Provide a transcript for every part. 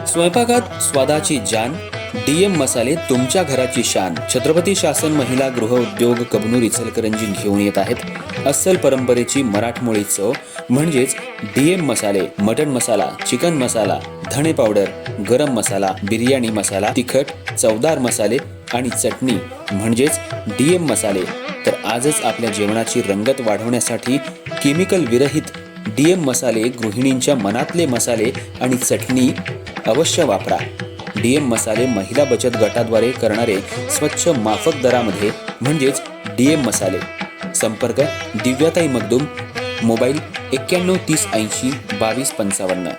स्वयंपाकात स्वादाची जान, डीएम मसाले तुमच्या घराची शान. छत्रपती शासन महिला गृह उद्योग कबनूर इचलकरंजी घेऊन येत आहेत अस्सल परंपरेची मराठमोळी चव म्हणजेच डीएम मसाले. मटन मसाला, चिकन मसाला, धणे पावडर, गरम मसाला, बिर्याणी मसाला, तिखट चवदार मसाले आणि चटणी म्हणजेच डीएम मसाले. तर आजच आपल्या जेवणाची रंगत वाढवण्यासाठी केमिकल विरहित डीएम मसाले, गृहिणींच्या मनातले मसाले आणि चटणी अवश्य वापरा. डीएम मसाले महिला बचत गटाद्वारे करणारे स्वच्छ माफक दरामध्ये म्हणजेच डीएम मसाले. संपर्क दिव्याताई मगदूम, मोबाईल 91 30 80 22 55.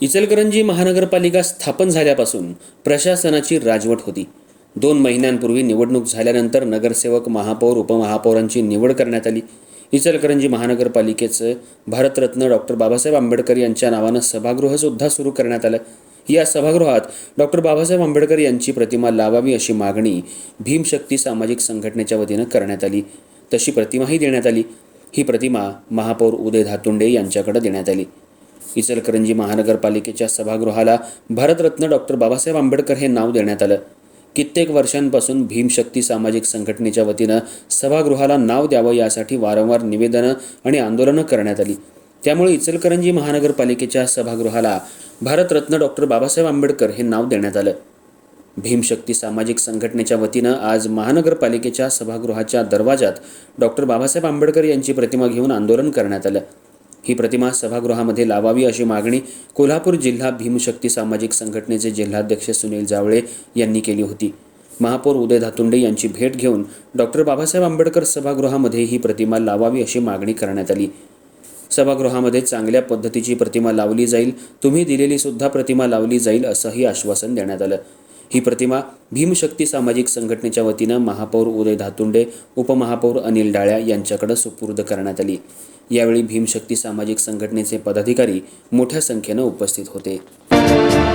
इचलकरंजी महानगरपालिका स्थापन झाल्यापासून प्रशासनाची राजवट होती. 2 महिन्यांपूर्वी निवडणूक झाल्यानंतर नगरसेवक, महापौर, उपमहापौरांची निवड करण्यात आली. इचलकरंजी महानगरपालिकेचं भारतरत्न डॉक्टर बाबासाहेब आंबेडकर यांच्या नावानं सभागृह सुद्धा सुरू करण्यात आलं. या सभागृहात डॉक्टर बाबासाहेब आंबेडकर यांची प्रतिमा लावावी अशी मागणी भीमशक्ती सामाजिक संघटनेच्या वतीनं करण्यात आली. तशी प्रतिमाही देण्यात आली. ही प्रतिमा महापौर उदय धातुंडे यांच्याकडे देण्यात आली. इचलकरंजी महानगरपालिकेच्या सभागृहाला भारतरत्न डॉक्टर बाबासाहेब आंबेडकर हे नाव देण्यात आलं. कित्येक वर्षांपासून भीमशक्ती सामाजिक संघटनेच्या वतीनं सभागृहाला नाव द्यावं यासाठी वारंवार निवेदनं आणि आंदोलनं करण्यात आली. त्यामुळे इचलकरंजी महानगरपालिकेच्या सभागृहाला भारतरत्न डॉक्टर बाबासाहेब आंबेडकर हे नाव देण्यात आलं. भीमशक्ती सामाजिक संघटनेच्या वतीनं आज महानगरपालिकेच्या सभागृहाच्या दरवाजात डॉक्टर बाबासाहेब आंबेडकर यांची प्रतिमा घेऊन आंदोलन करण्यात आलं. ही प्रतिमा सभागृहामध्ये लावावी अशी मागणी कोल्हापूर जिल्हा भीमशक्ती सामाजिक संघटनेचे जिल्हाध्यक्ष सुनील जावळे यांनी केली होती. महापौर उदय धातुंडे यांची भेट घेऊन डॉक्टर बाबासाहेब आंबेडकर सभागृहामध्ये ही प्रतिमा लावावी अशी मागणी करण्यात आली. सभागृहामध्ये चांगल्या पद्धतीची प्रतिमा लावली जाईल, तुम्ही दिलेली सुद्धा प्रतिमा लावली जाईल असंही आश्वासन देण्यात आलं. ही प्रतिमा भीमशक्ती सामाजिक संघटनेच्या वतीनं महापौर उदय धातुंडे, उपमहापौर अनिल डाळ्या यांच्याकडे सुपूर्द करण्यात आली. यावेळी भीमशक्ती सामाजिक संघटनेचे पदाधिकारी मोठ्या संख्येनं उपस्थित होते.